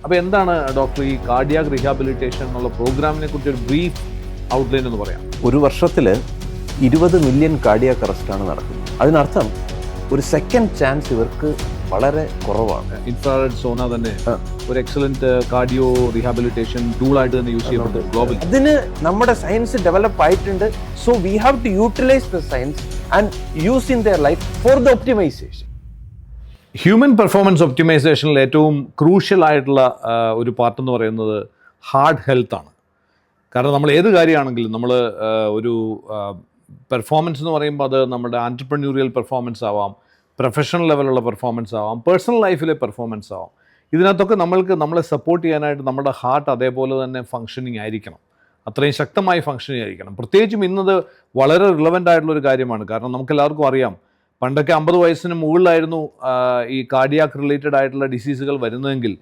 അപ്പോൾ എന്താണ് ഡോക്ടർ ഈ കാർഡിയാക് റീഹാബിലിറ്റേഷൻ എന്നുള്ള പ്രോഗ്രാമിനെ കുറിച്ച് ഒരു ബ്രീഫ് ഔട്ട്ലൈൻ എന്ന് പറയാം? ഒരു വർഷത്തിൽ 20 മില്യൺ കാർഡിയാക് അറസ്റ്റാണ് നടക്കുന്നത്. അതിനർത്ഥം ഒരു സെക്കൻഡ് ചാൻസ് ഇവർക്ക് വളരെ കുറവാണ്. ഇൻഫ്രാറെഡ് സോന തന്നെ ഒരു എക്സലന്റ് കാർഡിയോ റീഹാബിലിറ്റേഷൻ ടൂൾ ആയിട്ട് തന്നെ യൂസ് ചെയ്യുന്നുണ്ട് ഗ്ലോബൽ. അതിന് നമ്മുടെ സയൻസ് ഡെവലപ്പ് ആയിട്ടുണ്ട്. So we have to utilise the science and use in their life for the optimization. Human performance ഒപ്റ്റിമൈസേഷനിൽ ഏറ്റവും ക്രൂഷ്യൽ ആയിട്ടുള്ള ഒരു പാർട്ട് എന്ന് പറയുന്നത് ഹാർട്ട് ഹെൽത്ത് ആണ്. കാരണം നമ്മൾ ഏത് കാര്യമാണെങ്കിലും നമ്മൾ ഒരു പെർഫോമൻസ് എന്ന് പറയുമ്പോൾ അത് നമ്മുടെ ആൻറ്റർപ്രന്യൂറിയൽ പെർഫോമൻസ് ആവാം, പ്രൊഫഷണൽ ലെവലുള്ള പെർഫോമൻസ് ആവാം, പേഴ്സണൽ ലൈഫിലെ പെർഫോമൻസ് ആവാം. ഇതിനകത്തൊക്കെ നമ്മളെ സപ്പോർട്ട് ചെയ്യാനായിട്ട് നമ്മുടെ ഹാർട്ട് അതേപോലെ തന്നെ ഫങ്ഷനിങ് ആയിരിക്കണം, അത്രയും ശക്തമായി ഫങ്ഷനിങ് ആയിരിക്കണം. പ്രത്യേകിച്ചും ഇന്നത് വളരെ റിലവൻ്റ് ആയിട്ടുള്ളൊരു കാര്യമാണ്. കാരണം നമുക്കെല്ലാവർക്കും അറിയാം, പണ്ടൊക്കെ 50 വയസ്സിന് മുകളിലായിരുന്നു ഈ കാർഡിയാക് റിലേറ്റഡ് ആയിട്ടുള്ള ഡിസീസുകൾ വരുന്നതെങ്കിൽ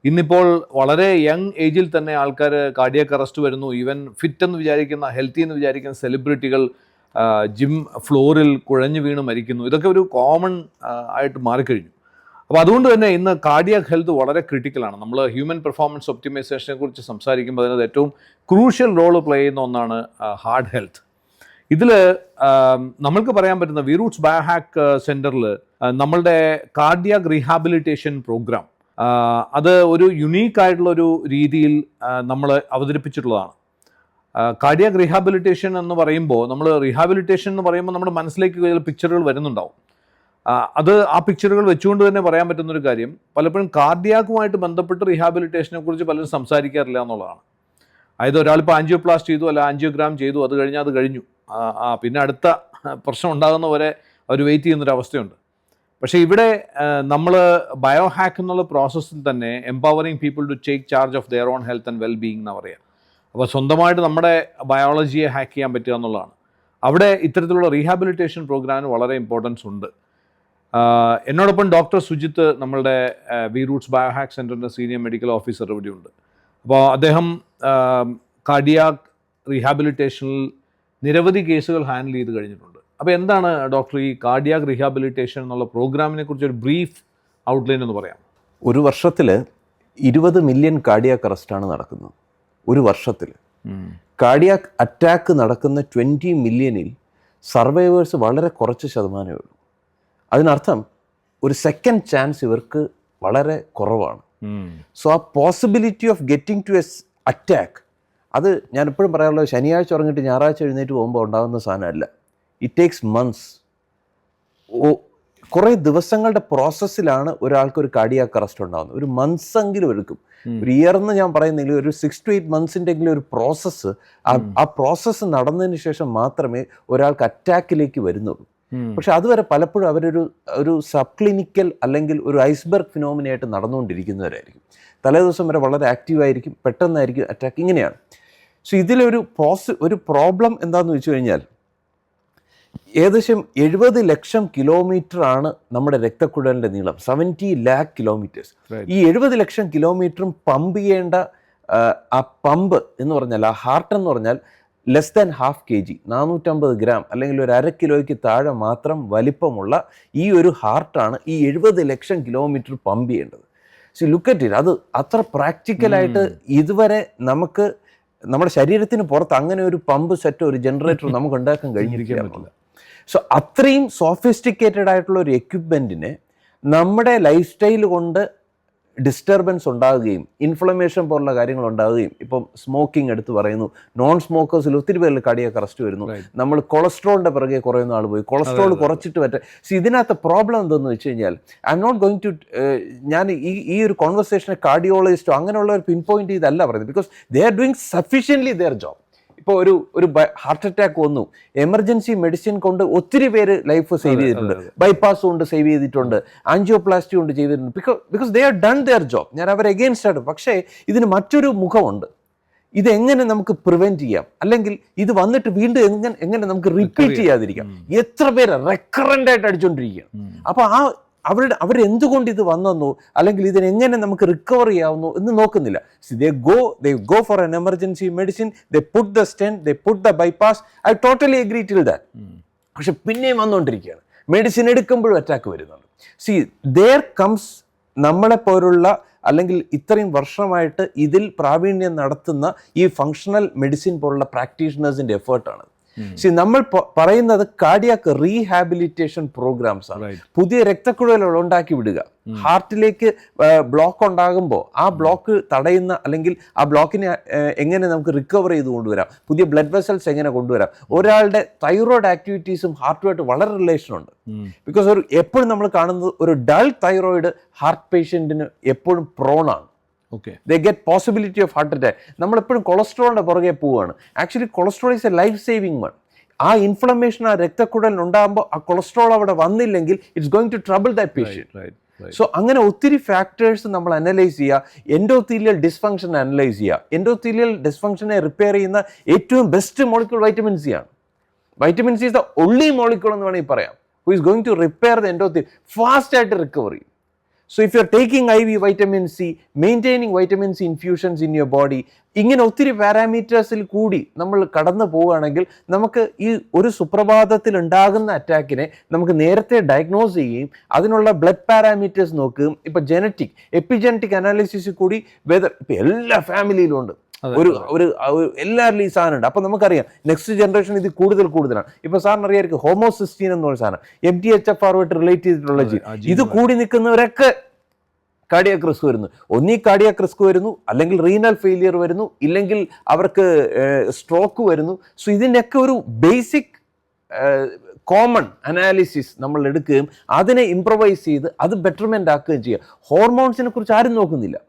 ഇന്നിപ്പോൾ വളരെ യങ് ഏജിൽ തന്നെ ആൾക്കാർ കാർഡിയാക് അറസ്റ്റ് വരുന്നു. ഈവൻ ഫിറ്റ് എന്ന് വിചാരിക്കുന്ന, ഹെൽത്തി എന്ന് വിചാരിക്കുന്ന സെലിബ്രിറ്റികൾ ജിം ഫ്ലോറിൽ കുഴഞ്ഞു വീണ് മരിക്കുന്നു. ഇതൊക്കെ ഒരു കോമൺ ആയിട്ട് മാറിക്കഴിഞ്ഞു. അപ്പോൾ അതുകൊണ്ട് തന്നെ ഇന്ന് കാർഡിയാക് ഹെൽത്ത് വളരെ ക്രിട്ടിക്കലാണ്. നമ്മൾ ഹ്യൂമൻ പെർഫോമൻസ് ഒപ്റ്റിമൈസേഷനെ കുറിച്ച് സംസാരിക്കുമ്പോൾ അതിനകത്ത് ഏറ്റവും ക്രൂഷ്യൽ റോള് പ്ലേ ചെയ്യുന്ന ഒന്നാണ് ഹാർട്ട് ഹെൽത്ത്. ഇതിൽ നമ്മൾക്ക് പറയാൻ പറ്റുന്ന വിറൂട്ട്സ് ബയോഹാക്ക് സെൻറ്ററിൽ നമ്മളുടെ കാർഡിയാക് റീഹാബിലിറ്റേഷൻ പ്രോഗ്രാം അത് ഒരു യുണീക്കായിട്ടുള്ളൊരു രീതിയിൽ നമ്മൾ അവതരിപ്പിച്ചിട്ടുള്ളതാണ്. കാർഡിയാക് റീഹാബിലിറ്റേഷൻ എന്ന് പറയുമ്പോൾ നമ്മൾ റീഹാബിലിറ്റേഷൻ എന്ന് പറയുമ്പോൾ നമ്മുടെ മനസ്സിലേക്ക് ചില പിക്ചറുകൾ വരുന്നുണ്ടാവും. അത് ആ പിക്ചറുകൾ വെച്ചുകൊണ്ട് തന്നെ പറയാൻ പറ്റുന്നൊരു കാര്യം, പലപ്പോഴും കാർഡിയാക്കുമായിട്ട് ബന്ധപ്പെട്ട് റീഹാബിലിറ്റേഷനെ കുറിച്ച് പലരും സംസാരിക്കാറില്ല എന്നുള്ളതാണ്. അതായത് ഒരാളിപ്പോൾ ആൻജിയോപ്ലാസ്റ്റ് ചെയ്തു, അല്ല ആൻജിയോഗ്രാം ചെയ്തു, അത് കഴിഞ്ഞു, പിന്നെ അടുത്ത പ്രശ്നം ഉണ്ടാകുന്നവരെ അവർ വെയിറ്റ് ചെയ്യുന്നൊരവസ്ഥയുണ്ട്. പക്ഷേ ഇവിടെ നമ്മൾ ബയോ ഹാക്ക് എന്നുള്ള പ്രോസസ്സിൽ തന്നെ empowering people to take charge of their own health and well being എന്ന് പറയുക. അപ്പോൾ സ്വന്തമായിട്ട് നമ്മുടെ ബയോളജിയെ ഹാക്ക് ചെയ്യാൻ പറ്റുക എന്നുള്ളതാണ്. അവിടെ ഇത്തരത്തിലുള്ള റീഹാബിലിറ്റേഷൻ പ്രോഗ്രാമിന് വളരെ ഇമ്പോർട്ടൻസ് ഉണ്ട്. എന്നോടൊപ്പം ഡോക്ടർ സുജിത്ത്, നമ്മളുടെ വിറൂട്ട്സ് ബയോഹാക്ക് സെൻറ്ററിൻ്റെ സീനിയർ മെഡിക്കൽ ഓഫീസർ ഇവിടെയുണ്ട്. അപ്പോൾ അദ്ദേഹം കാർഡിയാക് റീഹാബിലിറ്റേഷനിൽ നിരവധി കേസുകൾ ഹാൻഡിൽ ചെയ്ത് കഴിഞ്ഞിട്ടുണ്ട്. അപ്പോൾ എന്താണ് ഡോക്ടർ ഈ കാർഡിയാക് റീഹാബിലിറ്റേഷൻ എന്നുള്ള പ്രോഗ്രാമിനെ കുറിച്ച് ഒരു ബ്രീഫ് ഔട്ട്ലൈൻ എന്ന് പറയാം? ഒരു വർഷത്തിൽ 20 മില്യൺ കാർഡിയാക് അറസ്റ്റാണ് നടക്കുന്നത്. ഒരു വർഷത്തിൽ കാർഡിയാക് അറ്റാക്ക് നടക്കുന്ന 20 മില്യണിൽ സർവൈവേഴ്സ് വളരെ കുറച്ച് ശതമാനമേ ഉള്ളൂ. അതിനർത്ഥം ഒരു സെക്കൻഡ് ചാൻസ് ഇവർക്ക് വളരെ കുറവാണ്. സോ ആ possibility of getting to a attack, അത് ഞാൻ എപ്പോഴും പറയാനുള്ളത്, ശനിയാഴ്ച ഉറങ്ങിയിട്ട് ഞായറാഴ്ച എഴുന്നേറ്റ് പോകുമ്പോൾ ഉണ്ടാകുന്ന സാധനമല്ല. It takes months. കുറേ ദിവസങ്ങളുടെ പ്രോസസ്സിലാണ് ഒരാൾക്ക് ഒരു കാർഡിയാക് അറസ്റ്റ് ഉണ്ടാകുന്നത്. ഒരു മന്ത്സ് എങ്കിലും എടുക്കും. ഒരു ഇയർ എന്ന് ഞാൻ പറയുന്നെങ്കിൽ ഒരു 6 to 8 മന്ത്സിൻ്റെങ്കിലും ഒരു പ്രോസസ്സ്, ആ പ്രോസസ്സ് നടന്നതിന് ശേഷം മാത്രമേ ഒരാൾക്ക് അറ്റാക്കിലേക്ക് വരുന്നുള്ളൂ. പക്ഷെ അതുവരെ പലപ്പോഴും ഒരു സബ് ക്ലിനിക്കൽ അല്ലെങ്കിൽ ഒരു ഐസ്ബർഗ് ഫിനോമിനയായിട്ട് നടന്നുകൊണ്ടിരിക്കുന്നവരായിരിക്കും. തലേദിവസം വരെ വളരെ ആക്റ്റീവായിരിക്കും, പെട്ടെന്നായിരിക്കും അറ്റാക്ക്. ഇങ്ങനെയാണ്. സോ ഇതിലൊരു പ്രോബ്ലം എന്താണെന്ന് വെച്ച് കഴിഞ്ഞാൽ, ഏകദേശം 70 ലക്ഷം കിലോമീറ്റർ ആണ് നമ്മുടെ രക്തക്കുഴലിൻ്റെ നീളം, 70 lakh കിലോമീറ്റേഴ്സ്. ഈ 70 ലക്ഷം കിലോമീറ്ററും പമ്പ് ചെയ്യേണ്ട ആ പമ്പ് എന്ന് പറഞ്ഞാൽ, ആ ഹാർട്ട് എന്ന് പറഞ്ഞാൽ less than half kg, 450 gram അല്ലെങ്കിൽ ഒരു 1/2 കിലോയ്ക്ക് താഴെ മാത്രം വലിപ്പമുള്ള ഈ ഒരു ഹാർട്ടാണ് ഈ 70 ലക്ഷം കിലോമീറ്റർ പമ്പ് ചെയ്യേണ്ടത്. So look at it. അത് അത്ര പ്രാക്ടിക്കലായിട്ട് ഇതുവരെ നമുക്ക് നമ്മുടെ ശരീരത്തിന് പുറത്ത് അങ്ങനെ ഒരു പമ്പ് സെറ്റ്, ഒരു ജനറേറ്റർ നമുക്ക് ഉണ്ടാക്കാൻ കഴിഞ്ഞിരിക്കില്ല. സോ അത്രയും സോഫിസ്റ്റിക്കേറ്റഡ് ആയിട്ടുള്ള ഒരു എക്യുപ്മെൻറ്റിന് നമ്മുടെ ലൈഫ് സ്റ്റൈൽ കൊണ്ട് ഡിസ്റ്റർബൻസ് ഉണ്ടാകുകയും ഇൻഫ്ലമേഷൻ പോലുള്ള കാര്യങ്ങൾ ഉണ്ടാകുകയും, ഇപ്പം സ്മോക്കിംഗ് എടുത്ത് പറയുന്നു, നോൺ സ്മോക്കേഴ്സിൽ ഒത്തിരി പേരിൽ കാർഡിയാക് അറസ്റ്റ് വരുന്നു. നമ്മൾ കൊളസ്ട്രോളിൻ്റെ പിറകെ കുറയുന്ന ആൾ പോയി കൊളസ്ട്രോൾ കുറച്ചിട്ട് പറ്റും. സോ ഇതിനകത്ത് പ്രോബ്ലം എന്തെന്ന് വെച്ച് കഴിഞ്ഞാൽ, I'm not going to, ഞാൻ ഈ ഒരു കോൺവെർസേഷനെ കാർഡിയോളജിസ്റ്റോ അങ്ങനെയുള്ള ഒരു പിൻ പോയിന്റ് ചെയ്തല്ല പറയുന്നത്. Because they are doing sufficiently there job. ഇപ്പോൾ ഒരു ഹാർട്ട് അറ്റാക്ക് വന്നു, എമർജൻസി മെഡിസിൻ കൊണ്ട് ഒത്തിരി പേര് ലൈഫ് സേവ് ചെയ്തിട്ടുണ്ട്, ബൈപ്പാസ് കൊണ്ട് സേവ് ചെയ്തിട്ടുണ്ട്, ആൻജിയോപ്ലാസ്റ്റി കൊണ്ട് ചെയ്തിട്ടുണ്ട്. Because they are done there job. ഞാൻ അവരെ എഗെയിൻസ്റ്റ് ആണ്. പക്ഷേ ഇതിന് മറ്റൊരു മുഖമുണ്ട്. ഇതെങ്ങനെ നമുക്ക് പ്രിവെന്റ് ചെയ്യാം, അല്ലെങ്കിൽ ഇത് വന്നിട്ട് വീണ്ടും എങ്ങനെ നമുക്ക് റിപ്പീറ്റ് ചെയ്യാതിരിക്കാം? എത്ര പേര് റെക്കറൻ്റ് ആയിട്ട് അടിച്ചുകൊണ്ടിരിക്കുകയാണ്. അപ്പോൾ അവരെന്തുകൊണ്ട് ഇത് വന്നെന്നോ അല്ലെങ്കിൽ ഇതിനെങ്ങനെ നമുക്ക് റിക്കവർ ചെയ്യാവുന്നോ എന്ന് നോക്കുന്നില്ല. they go for an emergency medicine, they put the stent, they put the bypass. I totally agree till that. പക്ഷെ പിന്നെയും വന്നുകൊണ്ടിരിക്കുകയാണ്. മെഡിസിൻ എടുക്കുമ്പോഴും അറ്റാക്ക് വരുന്നുണ്ട്. there comes നമ്മളെപ്പോലുള്ള അല്ലെങ്കിൽ ഇത്രയും വർഷമായിട്ട് ഇതിൽ പ്രാവീണ്യം നടത്തുന്ന ഈ ഫങ്ഷണൽ മെഡിസിൻ പോലുള്ള പ്രാക്ടീഷണേഴ്സിന്റെ എഫേർട്ടാണ്. നമ്മൾ പറയുന്നത് കാർഡിയാക് റീഹാബിലിറ്റേഷൻ പ്രോഗ്രാംസ് ആണ്. പുതിയ രക്തക്കുഴലുകൾ ഉണ്ടാക്കി വിടുക. ഹാർട്ടിലേക്ക് ബ്ലോക്ക് ഉണ്ടാകുമ്പോൾ ആ ബ്ലോക്ക് തടയുന്ന അല്ലെങ്കിൽ ആ ബ്ലോക്കിനെ എങ്ങനെ നമുക്ക് റിക്കവർ ചെയ്ത് കൊണ്ടുവരാം, പുതിയ ബ്ലഡ് വെസൽസ് എങ്ങനെ കൊണ്ടുവരാം. ഒരാളുടെ തൈറോയ്ഡ് ആക്ടിവിറ്റീസും ഹാർട്ടുമായിട്ട് വളരെ റിലേഷൻ ഉണ്ട്. ബിക്കോസ് എപ്പോഴും നമ്മൾ കാണുന്നത് ഒരു ഡൾ തൈറോയിഡ് ഹാർട്ട് പേഷ്യൻറ്റിന് എപ്പോഴും പ്രോണാണ്. They get possibility of heart attack. നമ്മളെപ്പോഴും കൊളസ്ട്രോളിന്റെ പുറകെ പോവുകയാണ്. Actually cholesterol is a life saving one. ആ ഇൻഫ്ലമേഷൻ ആ രക്തക്കുഴലിൽ ഉണ്ടാകുമ്പോൾ ആ കൊളസ്ട്രോൾ അവിടെ വന്നില്ലെങ്കിൽ it's going to trouble that patient. So അങ്ങനെ ഒത്തിരി ഫാക്ടേഴ്സ് നമ്മൾ അനലൈസ് ചെയ്യുക. എൻഡോത്തീലിയൽ ഡിസ്ഫങ്ഷൻ അനലൈസ് ചെയ്യുക. എൻഡോത്തീലിയൽ ഡിസ്ഫങ്ഷനെ റിപ്പയർ ചെയ്യുന്ന ഏറ്റവും ബെസ്റ്റ് മോളിക്യൂൾ വൈറ്റമിൻ സി ആണ്. Vitamin C is the only molecule എന്ന് വേണമെങ്കിൽ പറയാം who is going to repair the എൻഡോത്തീൽ fast ആയിട്ട് റിക്കവർ ചെയ്യും. So if you're taking IV vitamin C, maintaining vitamin C infusions in your body, ഇങ്ങനെ ഒത്തിരി പാരാമീറ്റേഴ്സിൽ കൂടി നമ്മൾ കടന്നു പോവുകയാണെങ്കിൽ നമുക്ക് ഈ ഒരു സുപ്രഭാതത്തിൽ ഉണ്ടാകുന്ന അറ്റാക്കിനെ നമുക്ക് നേരത്തെ ഡയഗ്നോസ് ചെയ്യുകയും അതിനുള്ള ബ്ലഡ് പാരാമീറ്റേഴ്സ് നോക്കുകയും ഇപ്പം ജനറ്റിക് എപ്പിജനറ്റിക് അനാലിസിസിൽ കൂടി ഇപ്പം എല്ലാ ഫാമിലിയിലും ഉണ്ട്. ഒരു എല്ലാവരിലും ഈ സാധനം ഉണ്ട്. അപ്പം നമുക്കറിയാം നെക്സ്റ്റ് ജനറേഷൻ ഇത് കൂടുതലാണ്. ഇപ്പൊ സാറിന് അറിയാമായിരിക്കും ഹോമോസിസ്റ്റീൻ എന്ന് പറഞ്ഞ സാധനം MTHFR റിലേറ്റ് ചെയ്തിട്ടുള്ള ഇത് കൂടി നിൽക്കുന്നവരൊക്കെ കാർഡിയാക് റിസ്ക് വരുന്നു. ഒന്നീ കാർഡിയാക് റിസ്ക് വരുന്നു, അല്ലെങ്കിൽ റീനൽ ഫെയിലിയർ വരുന്നു, ഇല്ലെങ്കിൽ അവർക്ക് സ്ട്രോക്ക് വരുന്നു. സോ ഇതിൻ്റെയൊക്കെ ഒരു ബേസിക് കോമൺ അനാലിസിസ് നമ്മൾ എടുക്കുകയും അതിനെ ഇംപ്രവൈസ് ചെയ്ത് അത് ബെറ്റർമെന്റ് ആക്കുകയും ചെയ്യുക. ഹോർമോൺസിനെ കുറിച്ച് ആരും നോക്കുന്നില്ല.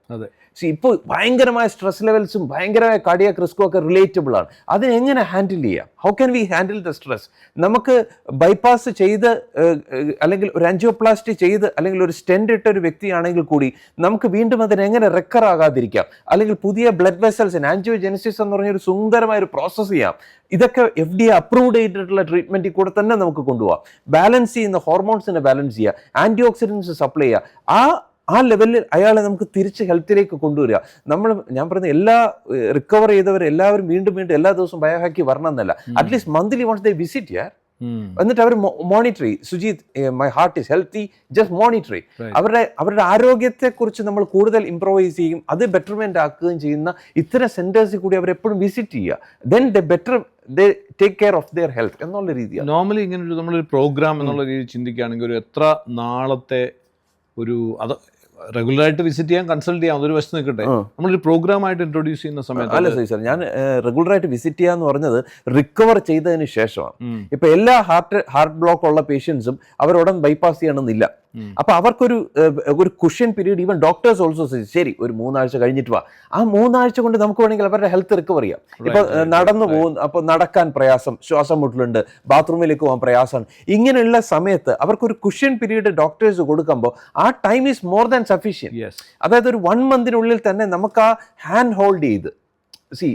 ഇപ്പോൾ ഭയങ്കരമായ സ്ട്രെസ് ലെവൽസും ഭയങ്കരമായ കാർഡിയാക് റിസ്ക്കും ഒക്കെ റിലേറ്റബിൾ ആണ്. അതിനെങ്ങനെ ഹാൻഡിൽ ചെയ്യാം? How can we handle the stress? നമുക്ക് ബൈപ്പാസ് ചെയ്ത് അല്ലെങ്കിൽ ഒരു ആൻജിയോപ്ലാസ്റ്റി ചെയ്ത് അല്ലെങ്കിൽ ഒരു സ്റ്റെൻഡ് ഇട്ട ഒരു വ്യക്തിയാണെങ്കിൽ കൂടി നമുക്ക് വീണ്ടും അതിനെ എങ്ങനെ റെക്കർ ആകാതിരിക്കാം, അല്ലെങ്കിൽ പുതിയ ബ്ലഡ് വെസൽസിന് ആൻജിയോജെനസിസ് എന്ന് പറഞ്ഞൊരു സുന്ദരമായ ഒരു പ്രോസസ്സ് ചെയ്യാം. ഇതൊക്കെ FDA അപ്രൂവ്ഡ് ചെയ്തിട്ടുള്ള ട്രീറ്റ്മെന്റിൽ കൂടെ തന്നെ നമുക്ക് കൊണ്ടുപോകാം. ബാലൻസ് ചെയ്യുന്ന ഹോർമോൺസിനെ ബാലൻസ് ചെയ്യുക, ആന്റി ഓക്സിഡൻസ് സപ്ലൈ ചെയ്യുക. ആ ലെവലിൽ അയാളെ നമുക്ക് തിരിച്ച് ഹെൽത്തിലേക്ക് കൊണ്ടുവരിക. ഞാൻ പറയുന്ന എല്ലാ റിക്കവർ ചെയ്തവർ എല്ലാവരും വീണ്ടും എല്ലാ ദിവസവും ബയോഹാക്കി വരണം എന്നല്ല. At least monthly once they visit ചെയ്യാൻ. എന്നിട്ട് അവർ മോണിറ്റർ ചെയ്യും. Sujith, my heart is healthy, just monitor ചെയ്യും. അവരുടെ ആരോഗ്യത്തെക്കുറിച്ച് നമ്മൾ കൂടുതൽ ഇംപ്രൂവൈസ് ചെയ്യും, അത് ബെറ്റർമെന്റ് ആക്കുകയും ചെയ്യുന്ന ഇത്തരം സെന്റേഴ്സിൽ കൂടി അവർ എപ്പോഴും വിസിറ്റ് ചെയ്യുക. Then they take care of their health എന്നുള്ള രീതിയാണ്. നോർമലി ഇങ്ങനെ നമ്മളൊരു പ്രോഗ്രാം എന്നുള്ള രീതിയിൽ ചിന്തിക്കുകയാണെങ്കിൽ ഒരു എത്ര നാളത്തെ ഒരു അത് റെഗുലറായിട്ട് വിസിറ്റ് ചെയ്യാൻ കൺസൾട്ട് ചെയ്യാം, അതൊരു വശത്ത് നിൽക്കട്ടെ. നമ്മളൊരു പ്രോഗ്രാമായിട്ട് ഇൻട്രൊഡ്യൂസ് ചെയ്യുന്ന സമയത്ത് അല്ല സാർ, ഞാൻ റെഗുലറായിട്ട് വിസിറ്റ് ചെയ്യാന്ന് പറഞ്ഞത് റിക്കവർ ചെയ്തതിന് ശേഷമാണ്. ഇപ്പൊ എല്ലാ ഹാർട്ട് ബ്ലോക്ക് ഉള്ള പേഷ്യൻസും അവരുടൻ ബൈപ്പാസ് ചെയ്യണമെന്നില്ല. അപ്പൊ അവർക്കൊരു cushion period even doctors also ശരി ഒരു 3 ആഴ്ച കഴിഞ്ഞിട്ട് വാ. ആ 3 ആഴ്ച കൊണ്ട് നമുക്ക് വേണമെങ്കിൽ അവരുടെ ഹെൽത്ത് റിക്കവർ ചെയ്യാം. ഇപ്പൊ നടന്നു പോകും, അപ്പൊ നടക്കാൻ പ്രയാസം, ശ്വാസം മുട്ടലുണ്ട്, ബാത്റൂമിലേക്ക് പോകാൻ പ്രയാസമാണ്. ഇങ്ങനെയുള്ള സമയത്ത് അവർക്കൊരു കുഷ്യൻ പീരീഡ് ഡോക്ടേഴ്സ് കൊടുക്കുമ്പോൾ ആ time is more than sufficient. അതായത് ഒരു 1 മന്തിനുള്ളിൽ തന്നെ നമുക്ക് ആ ഹാൻഡ് ഹോൾഡ് ചെയ്ത്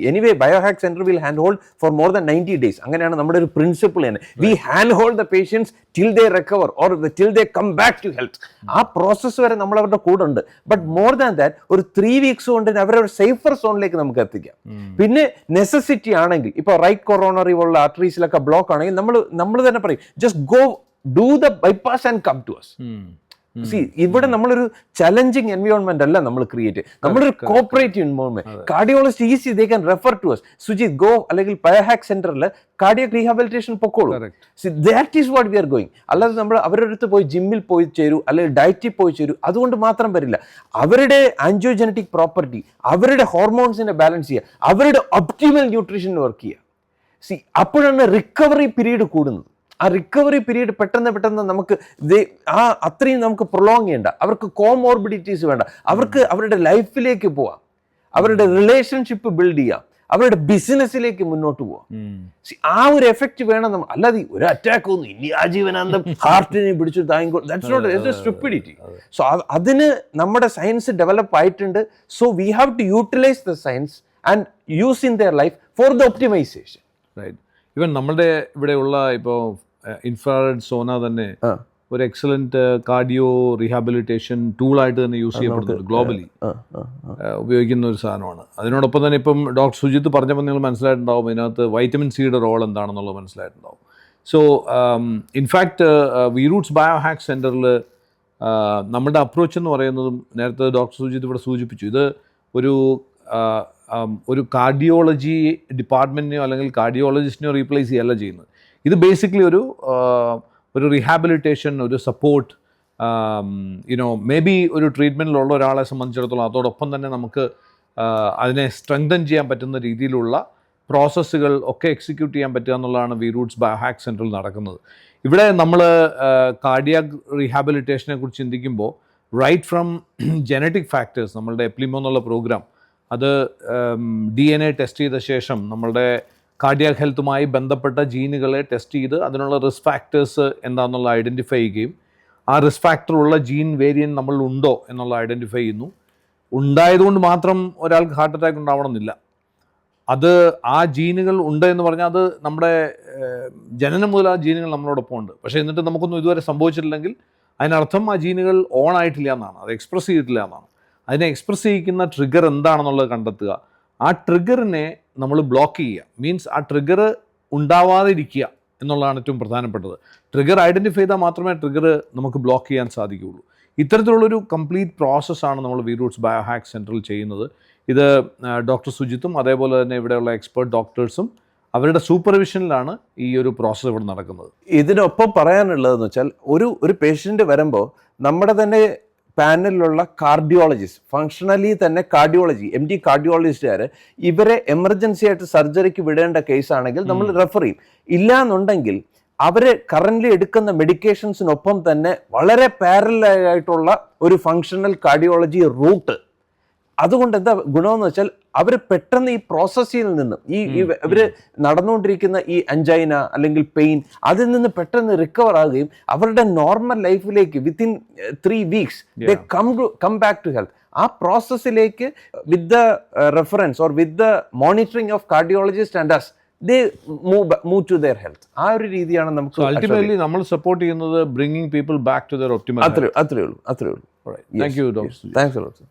anyway biohack center will handhold for more than 90 days. അങ്ങനെയാണ് നമ്മുടെ ഒരു പ്രിൻസിപ്പിൾ തന്നെ. We handhold the patients till they recover or till they come back to health. ആ പ്രോസസ്സ് വരെ നമ്മൾ അവരുടെ കൂടെ ഉണ്ട്. ബട്ട് മോർ ദാൻ ദാറ്റ് ഒരു 3 വീക്സ് കൊണ്ട് അവരെ ഒരു സേഫർ സോണിലേക്ക് നമുക്ക് എത്തിക്കാം. പിന്നെ നെസസിറ്റി ആണെങ്കിൽ ഇപ്പൊ റൈറ്റ് കൊറോണറി പോലുള്ള ആർട്ടറീസിലൊക്കെ ബ്ലോക്ക് ആണെങ്കിൽ നമ്മൾ തന്നെ പറയും just go do the bypass and come to us. ഇവിടെ നമ്മളൊരു ചലഞ്ചിങ് എൻവയോൺമെന്റ് അല്ല നമ്മൾ ക്രിയേറ്റ്, നമ്മളൊരു cooperative environment. Cardiologist easy they can refer to us. Sujith go അല്ലെങ്കിൽ ബയോഹാക്ക് സെന്ററിൽ കാർഡിയക് റീഹാബിലിറ്റേഷൻ പൊക്കോളൂ. That is what we are going. അല്ലാതെ നമ്മൾ അവരുടെ അടുത്ത് പോയി ജിമ്മിൽ പോയി ചേരൂ അല്ലെങ്കിൽ ഡയറ്റിൽ പോയി ചേരൂ, അതുകൊണ്ട് മാത്രം വരില്ല. അവരുടെ ആൻജിയോജനറ്റിക് പ്രോപ്പർട്ടി, അവരുടെ ഹോർമോൺസിനെ ബാലൻസ് ചെയ്യുക, അവരുടെ ഒപ്റ്റിമൽ ന്യൂട്രീഷനിൽ വർക്ക് ചെയ്യുക. അപ്പോഴാണ് റിക്കവറി പീരീഡ് കൂടുന്നത്. ആ റിക്കവറി പീരീഡ് പെട്ടെന്ന് നമുക്ക് അത്രയും നമുക്ക് പ്രൊലോങ് ചെയ്യണ്ട. അവർക്ക് കോമോർബിഡിറ്റീസ് വേണ്ട. അവർക്ക് അവരുടെ ലൈഫിലേക്ക് പോവാം, അവരുടെ റിലേഷൻഷിപ്പ് ബിൽഡ് ചെയ്യാം, അവരുടെ ബിസിനസ്സിലേക്ക് മുന്നോട്ട് പോവാം. ആ ഒരു എഫക്റ്റ് വേണം നമ്മൾ. അല്ലാതെ ഒരു അറ്റാക്ക് ഒന്നും ഇനി ആജീവനാന്തം ഹാർട്ടിനെ പിടിച്ചു താങ്ങിക്കോ, that's not, it's a stupidity. So അതിന് നമ്മുടെ സയൻസ് ഡെവലപ്പ് ആയിട്ടുണ്ട്. So we have to utilise the science and use in their life for the optimisation. Right. Even നമ്മുടെ ഇവിടെയുള്ള ഇപ്പോൾ ഇൻഫ്രാറെഡ് സോന തന്നെ ഒരു എക്സലന്റ് കാർഡിയോ റീഹാബിലിറ്റേഷൻ ടൂളായിട്ട് തന്നെ യൂസ് ചെയ്യപ്പെടുന്നുണ്ട് ഗ്ലോബലി, ഉപയോഗിക്കുന്ന ഒരു സാധനമാണ്. അതിനോടൊപ്പം തന്നെ ഇപ്പം ഡോക്ടർ സുജിത്ത് പറഞ്ഞപ്പോൾ നിങ്ങൾ മനസ്സിലായിട്ടുണ്ടാവും ഇതിനകത്ത് വൈറ്റമിൻ സിയുടെ റോൾ എന്താണെന്നുള്ളത് മനസ്സിലായിട്ടുണ്ടാവും. സോ ഇൻഫാക്ട് വി റൂട്ട്സ് ബയോഹാക്ക് സെൻറ്ററിൽ നമ്മുടെ അപ്രോച്ച് എന്ന് പറയുന്നതും നേരത്തെ ഡോക്ടർ സുജിത് ഇവിടെ സൂചിപ്പിച്ചു, ഇത് ഒരു കാർഡിയോളജി ഡിപ്പാർട്ട്മെൻറ്റിനെയോ അല്ലെങ്കിൽ കാർഡിയോളജിസ്റ്റിനെയോ റീപ്ലേസ് ചെയ്യല്ല ചെയ്യുന്നത്. ഇത് ബേസിക്കലി ഒരു റീഹാബിലിറ്റേഷൻ, ഒരു സപ്പോർട്ട്, മേ ബി ഒരു ട്രീറ്റ്മെൻറ്റിലുള്ള ഒരാളെ സംബന്ധിച്ചിടത്തോളം അതോടൊപ്പം തന്നെ നമുക്ക് അതിനെ സ്ട്രെങ്തൻ ചെയ്യാൻ പറ്റുന്ന രീതിയിലുള്ള പ്രോസസ്സുകൾ ഒക്കെ എക്സിക്യൂട്ട് ചെയ്യാൻ പറ്റുക എന്നുള്ളതാണ് വി റൂട്ട്സ് ബയോഹാക്ക് സെൻറ്ററിൽ നടക്കുന്നത്. ഇവിടെ നമ്മൾ കാർഡിയാക് റീഹാബിലിറ്റേഷനെ കുറിച്ച് ചിന്തിക്കുമ്പോൾ റൈറ്റ് ഫ്രം ജനറ്റിക് ഫാക്ടേഴ്സ്, നമ്മളുടെ എപ്ലിമോ എന്നുള്ള പ്രോഗ്രാം അത് DNA ടെസ്റ്റ് ചെയ്ത ശേഷം നമ്മളുടെ കാർഡിയാക് ഹെൽത്തുമായി ബന്ധപ്പെട്ട ജീനുകളെ ടെസ്റ്റ് ചെയ്ത് അതിനുള്ള റിസ്ക് ഫാക്ടേഴ്സ് എന്താണെന്നുള്ള ഐഡൻറ്റിഫൈ ചെയ്യുകയും ആ റിസ്ക് ഫാക്ടറുള്ള ജീൻ വേരിയൻറ്റ് നമ്മളിൽ ഉണ്ടോ എന്നുള്ള ഐഡൻറ്റിഫൈ ചെയ്യുന്നു. ഉണ്ടായതുകൊണ്ട് മാത്രം ഒരാൾക്ക് ഹാർട്ട് അറ്റാക്ക് ഉണ്ടാവണമെന്നില്ല. അത് ആ ജീനുകൾ ഉണ്ട് എന്ന് പറഞ്ഞാൽ അത് നമ്മുടെ ജനനം മുതൽ ആ ജീനുകൾ നമ്മളോടൊപ്പം ഉണ്ട്. പക്ഷേ എന്നിട്ട് നമുക്കൊന്നും ഇതുവരെ സംഭവിച്ചിട്ടില്ലെങ്കിൽ അതിനർത്ഥം ആ ജീനുകൾ ഓൺ ആയിട്ടില്ല എന്നാണ്, അത് എക്സ്പ്രസ് ചെയ്തിട്ടില്ല എന്നാണ്. അതിനെ എക്സ്പ്രസ് ചെയ്യിക്കുന്ന ട്രിഗർ എന്താണെന്നുള്ളത് കണ്ടെത്തുക, ആ ട്രിഗറിനെ നമ്മൾ ബ്ലോക്ക് ചെയ്യുക, മീൻസ് ആ ട്രിഗർ ഉണ്ടാവാതിരിക്കുക എന്നുള്ളതാണ് ഏറ്റവും പ്രധാനപ്പെട്ടത്. ട്രിഗർ ഐഡൻറ്റിഫൈ ചെയ്താൽ മാത്രമേ ട്രിഗർ നമുക്ക് ബ്ലോക്ക് ചെയ്യാൻ സാധിക്കുകയുള്ളൂ. ഇത്തരത്തിലുള്ളൊരു കംപ്ലീറ്റ് പ്രോസസ്സാണ് നമ്മൾ വി റൂട്ട്സ് ബയോഹാക്ക് സെൻറ്ററിൽ ചെയ്യുന്നത്. ഇത് ഡോക്ടർ സുജിത്തും അതേപോലെ തന്നെ ഇവിടെയുള്ള എക്സ്പേർട്ട് ഡോക്ടേഴ്സും അവരുടെ സൂപ്പർവിഷനിലാണ് ഈ ഒരു പ്രോസസ്സ് ഇവിടെ നടക്കുന്നത്. ഇതിനൊപ്പം പറയാനുള്ളതെന്ന് വെച്ചാൽ ഒരു പേഷ്യൻ്റ് വരുമ്പോൾ നമ്മുടെ തന്നെ പാനലിലുള്ള കാർഡിയോളജിസ്റ്റ്, ഫങ്ഷണലി തന്നെ കാർഡിയോളജി MD കാർഡിയോളജിസ്റ്റുകാർ ഇവരെ എമർജൻസി ആയിട്ട് സർജറിക്ക് വിടേണ്ട കേസാണെങ്കിൽ നമ്മൾ റെഫർ ചെയ്യും. ഇല്ലാന്നുണ്ടെങ്കിൽ അവർ കറൻ്റ്ലി എടുക്കുന്ന മെഡിക്കേഷൻസിനൊപ്പം തന്നെ വളരെ പാരലായിട്ടുള്ള ഒരു ഫങ്ഷണൽ കാർഡിയോളജി റൂട്ട്. അതുകൊണ്ട് എന്താ ഗുണമെന്ന് വെച്ചാൽ അവർ പെട്ടെന്ന് ഈ പ്രോസസ്സിൽ നിന്നും ഇവർ നടന്നുകൊണ്ടിരിക്കുന്ന ഈ അഞ്ചൈന അല്ലെങ്കിൽ പെയിൻ അതിൽ നിന്ന് പെട്ടെന്ന് റിക്കവർ ആകുകയും അവരുടെ നോർമൽ ലൈഫിലേക്ക് within 3 weeks they come back to health. ആ പ്രോസസ്സിലേക്ക് with the reference or with the monitoring of cardiologist and as they move to their health. ആ ഒരു രീതിയാണ് നമുക്ക് അൾട്ടിമേറ്റ്ലി നമ്മൾ സപ്പോർട്ട് ചെയ്യുന്നത് bringing people back to their optimal. അത്രേ ഉള്ളൂ. Thank you doctor. Thanks a lot, sir.